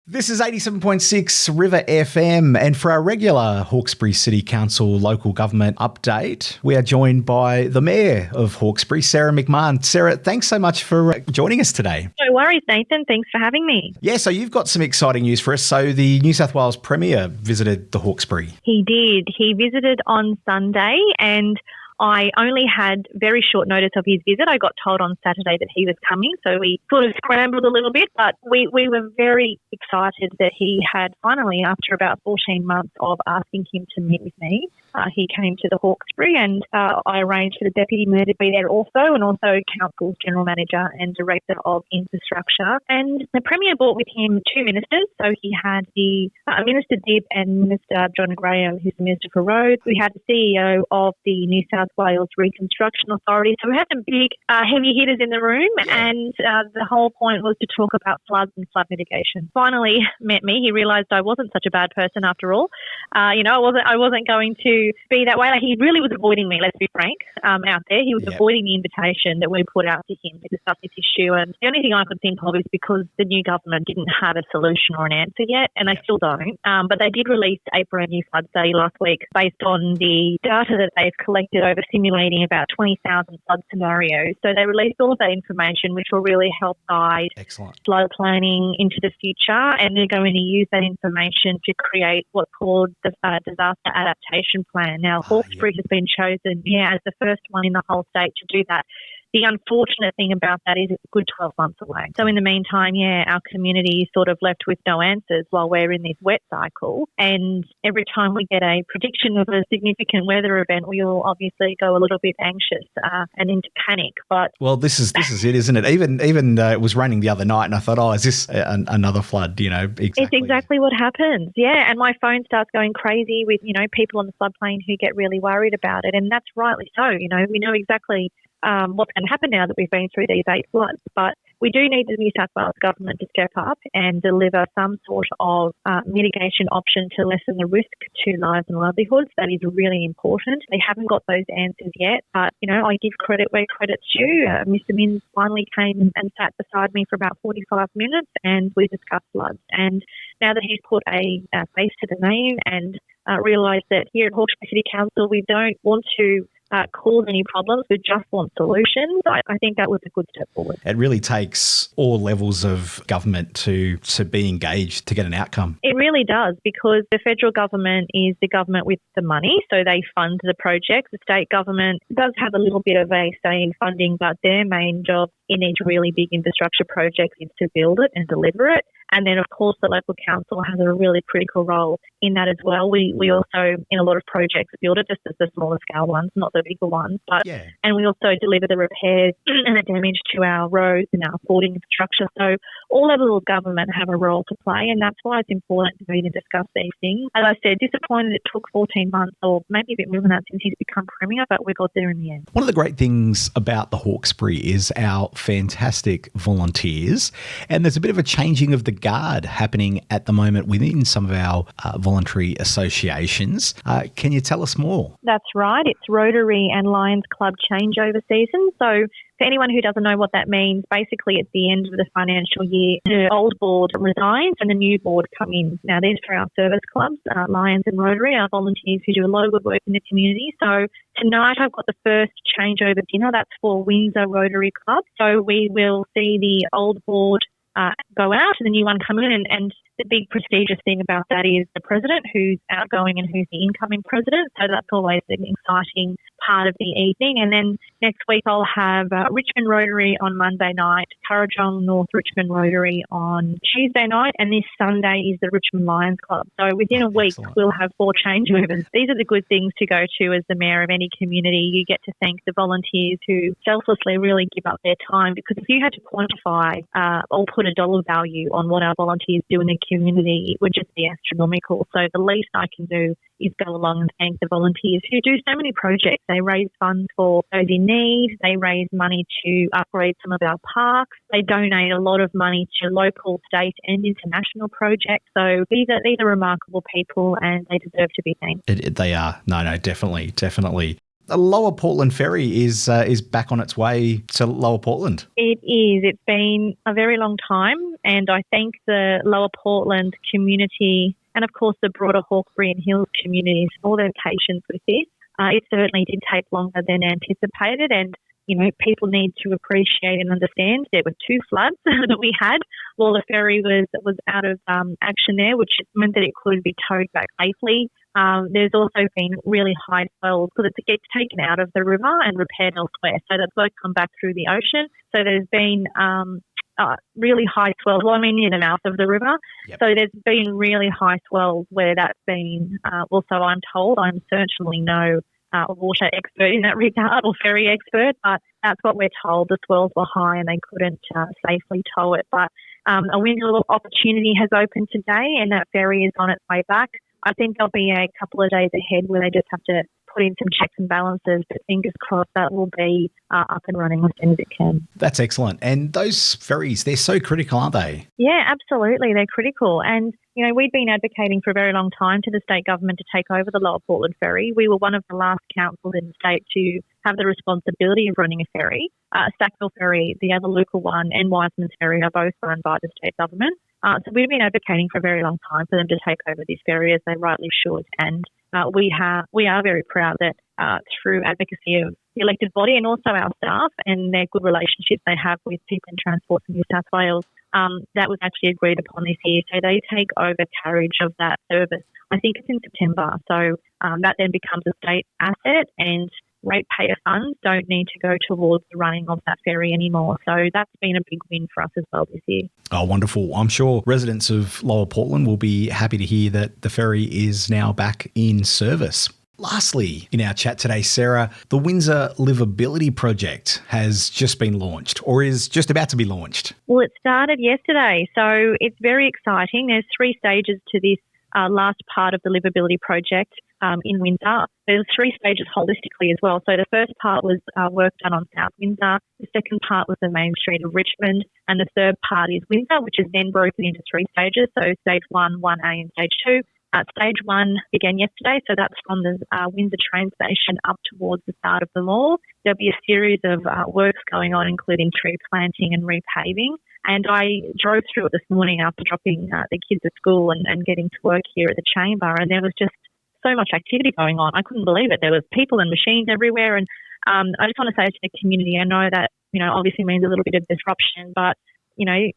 This is 87.6 River FM, and for our regular Hawkesbury City Council local government update, we are joined by the Mayor of Hawkesbury, Sarah McMahon. Sarah, thanks so much for joining us today. No worries, Nathan. Thanks for having me. Yeah, so you've got some exciting news for us. So the New South Wales Premier visited the Hawkesbury. He did. He visited on Sunday, and I only had very short notice of his visit. I got told on Saturday that he was coming, so we sort of scrambled a little bit, but we were very excited that he had finally, after about 14 months of asking him to meet with me, he came to the Hawkesbury, and I arranged for the Deputy Mayor to be there also, and also Council's General Manager and Director of Infrastructure. And the Premier brought with him two ministers, so he had the Minister Dibb and Minister John Graham, who's the Minister for Roads. We had the CEO of the New South Wales Reconstruction Authority. So we had some big heavy hitters in the room, and the whole point was to talk about floods and flood mitigation. Finally met me. He realised I wasn't such a bad person after all. I wasn't going to be that way. Like, he really was avoiding me, let's be frank, out there. He was avoiding the invitation that we put out to him to discuss this issue. And the only thing I could think of is because the new government didn't have a solution or an answer yet, and they still don't. But they did release a brand new flood study last week based on the data that they've collected over simulating about 20,000 flood scenarios. So they released all of that information, which will really help guide flood planning into the future. And they're going to use that information to create what's called the disaster adaptation plan. Now, Hawkesbury has been chosen, as the first one in the whole state to do that. The unfortunate thing about that is it's a good 12 months away. So in the meantime, our community is sort of left with no answers while we're in this wet cycle. And every time we get a prediction of a significant weather event, we'll obviously go a little bit anxious and into panic. But this is it, isn't it? Even it was raining the other night, and I thought, is this another flood? Exactly. It's exactly what happens. Yeah, and my phone starts going crazy with people on the floodplain who get really worried about it, and that's rightly so. We know exactly what's going to happen now that we've been through these 8 floods. But we do need the New South Wales government to step up and deliver some sort of mitigation option to lessen the risk to lives and livelihoods. That is really important. They haven't got those answers yet, but, I give credit where credit's due. Mr Minns finally came and sat beside me for about 45 minutes, and we discussed floods. And now that he's put a face to the name and realised that here at Hawkesbury City Council we don't want to cause any problems, we just want solutions. I think that was a good step forward. It really takes all levels of government to be engaged to get an outcome. It really does, because the federal government is the government with the money, so they fund the projects. The state government does have a little bit of a say in funding, but their main job in these really big infrastructure projects is to build it and deliver it. And then, of course, the local council has a really critical role in that as well. We also, in a lot of projects, build it just as the smaller scale ones, not the bigger ones. And we also deliver the repairs and the damage to our roads and our forwarding infrastructure. So all levels of government have a role to play, and that's why it's important to me to discuss these things. As I said, disappointed it took 14 months or maybe a bit more than that since he's become Premier, but we got there in the end. One of the great things about the Hawkesbury is our fantastic volunteers, and there's a bit of a changing of the guard happening at the moment within some of our voluntary associations. Can you tell us more? That's right. It's Rotary and Lions Club changeover season. So for anyone who doesn't know what that means, basically at the end of the financial year, the old board resigns and the new board come in. Now, these are our service clubs, Lions and Rotary, our volunteers who do a lot of good work in the community. So tonight I've got the first changeover dinner. That's for Windsor Rotary Club. So we will see the old board go out and the new one come in, and the big prestigious thing about that is the president, who's outgoing and who's the incoming president. So that's always an exciting part of the evening. And then next week I'll have Richmond Rotary on Monday night, Currajong North Richmond Rotary on Tuesday night, and this Sunday is the Richmond Lions Club. So within a week we'll have 4 changeovers. These are the good things to go to as the mayor of any community. You get to thank the volunteers who selflessly really give up their time, because if you had to quantify or put a dollar value on what our volunteers do in the community, it would just be astronomical. So the least I can do is go along and thank the volunteers who do so many projects. They raise funds for those in need. They raise money to upgrade some of our parks. They donate a lot of money to local, state and international projects. So these are remarkable people, and they deserve to be thanked. They are. No, definitely. The Lower Portland Ferry is back on its way to Lower Portland. It is. It's been a very long time, and I thank the Lower Portland community and, of course, the broader Hawkesbury and Hills communities for their patience with this. It certainly did take longer than anticipated, and people need to appreciate and understand there were 2 floods that we had while the ferry was out of action there, which meant that it couldn't be towed back safely. There's also been really high swells because it gets taken out of the river and repaired elsewhere. So that's both come back through the ocean. So there's been really high swells, near the mouth of the river. Yep. So there's been really high swells where that's been, also I'm told, I'm certainly no water expert in that regard or ferry expert, but that's what we're told. The swells were high and they couldn't safely tow it. But a windy little opportunity has opened today and that ferry is on its way back. I think there'll be a couple of days ahead where they just have to put in some checks and balances, but fingers crossed that will be up and running as soon as it can. That's excellent. And those ferries, they're so critical, aren't they? Yeah, absolutely. They're critical. And, we've been advocating for a very long time to the state government to take over the Lower Portland Ferry. We were one of the last councils in the state to have the responsibility of running a ferry. Sackville Ferry, the other local one, and Wiseman's Ferry are both run by the state government. So we've been advocating for a very long time for them to take over this ferry as they rightly should. And we are very proud that through advocacy of the elected body and also our staff and their good relationships they have with People in Transport in New South Wales, that was actually agreed upon this year. So they take over carriage of that service. I think it's in September. So that then becomes a state asset and ratepayer funds don't need to go towards the running of that ferry anymore. So that's been a big win for us as well this year. Oh, wonderful. I'm sure residents of Lower Portland will be happy to hear that the ferry is now back in service. Lastly, in our chat today, Sarah, the Windsor Livability Project has just been launched or is just about to be launched. Well, it started yesterday, so it's very exciting. There's 3 stages to this last part of the Livability Project in Windsor. There's 3 stages holistically as well. So the first part was work done on South Windsor. The second part was the main street of Richmond. And the third part is Windsor, which is then broken into 3 stages. So stage 1, 1A and stage 2. Stage 1 began yesterday, so that's from the Windsor train station up towards the start of the mall. There'll be a series of works going on, including tree planting and repaving. And I drove through it this morning after dropping the kids at school and getting to work here at the chamber, and there was just so much activity going on. I couldn't believe it. There was people and machines everywhere, and I just want to say to the community, I know that, obviously means a little bit of disruption, but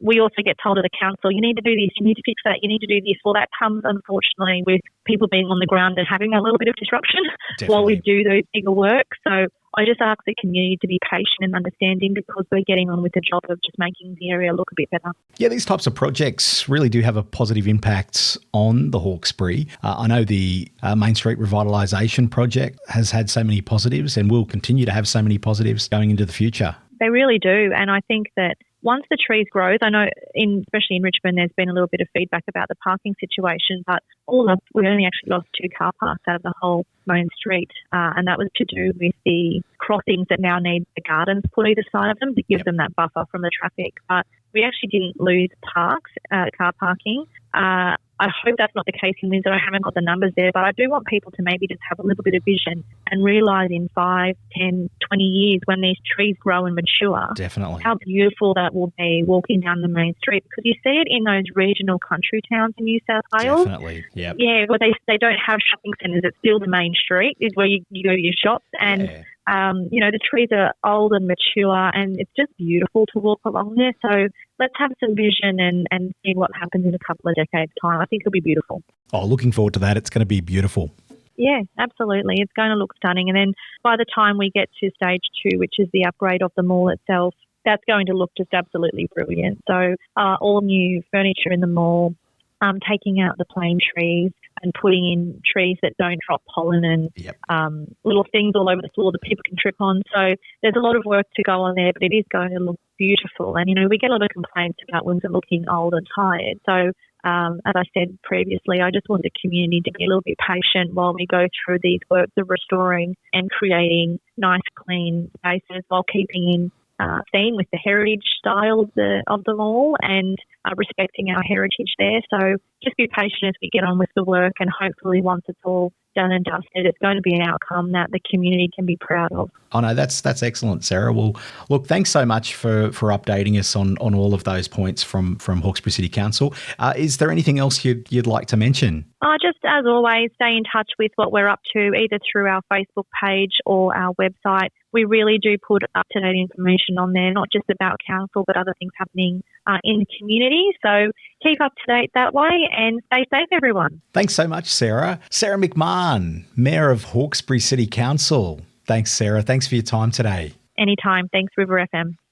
we also get told at the council, you need to do this, you need to fix that, you need to do this. Well, that comes, unfortunately, with people being on the ground and having a little bit of disruption while we do those bigger work. So I just ask the community to be patient and understanding because we're getting on with the job of just making the area look a bit better. Yeah, these types of projects really do have a positive impact on the Hawkesbury. I know the Main Street Revitalisation Project has had so many positives and will continue to have so many positives going into the future. They really do. And I think that once the trees grow, I know especially in Richmond there's been a little bit of feedback about the parking situation, but all up we only actually lost 2 car parks out of the whole main street, and that was to do with the crossings that now need the gardens put either side of them to give them that buffer from the traffic. But we actually didn't lose car parking. I hope that's not the case in Windsor. I haven't got the numbers there, but I do want people to maybe just have a little bit of vision and realise in 5, 10, 20 years when these trees grow and mature, definitely how beautiful that will be walking down the main street, because you see it in those regional country towns in New South Wales. Definitely, yeah. Yeah, where they don't have shopping centres. It's still the main street is where you go to your shops and the trees are old and mature and it's just beautiful to walk along there. So let's have some vision and see what happens in a couple of decades' time. I think it'll be beautiful. Oh, looking forward to that. It's going to be beautiful. Yeah, absolutely. It's going to look stunning. And then by the time we get to stage 2, which is the upgrade of the mall itself, that's going to look just absolutely brilliant. So all new furniture in the mall, taking out the plane trees and putting in trees that don't drop pollen and little things all over the floor that people can trip on. So there's a lot of work to go on there, but it is going to look beautiful. And, we get a lot of complaints about Windsor looking old and tired. So as I said previously, I just want the community to be a little bit patient while we go through these works of restoring and creating nice, clean spaces while keeping in theme with the heritage style of the mall and respecting our heritage there. So just be patient as we get on with the work, and hopefully once it's all done and dusted, it's going to be an outcome that the community can be proud of. Oh, no, that's excellent, Sarah. Well, look, thanks so much for updating us on all of those points from Hawkesbury City Council. Is there anything else you'd like to mention? Just as always, stay in touch with what we're up to, either through our Facebook page or our website. We really do put up-to-date information on there, not just about council, but other things happening in the community. So keep up to date that way and stay safe, everyone. Thanks so much, Sarah. Sarah McMahon, Mayor of Hawkesbury City Council. Thanks, Sarah. Thanks for your time today. Anytime. Thanks, River FM.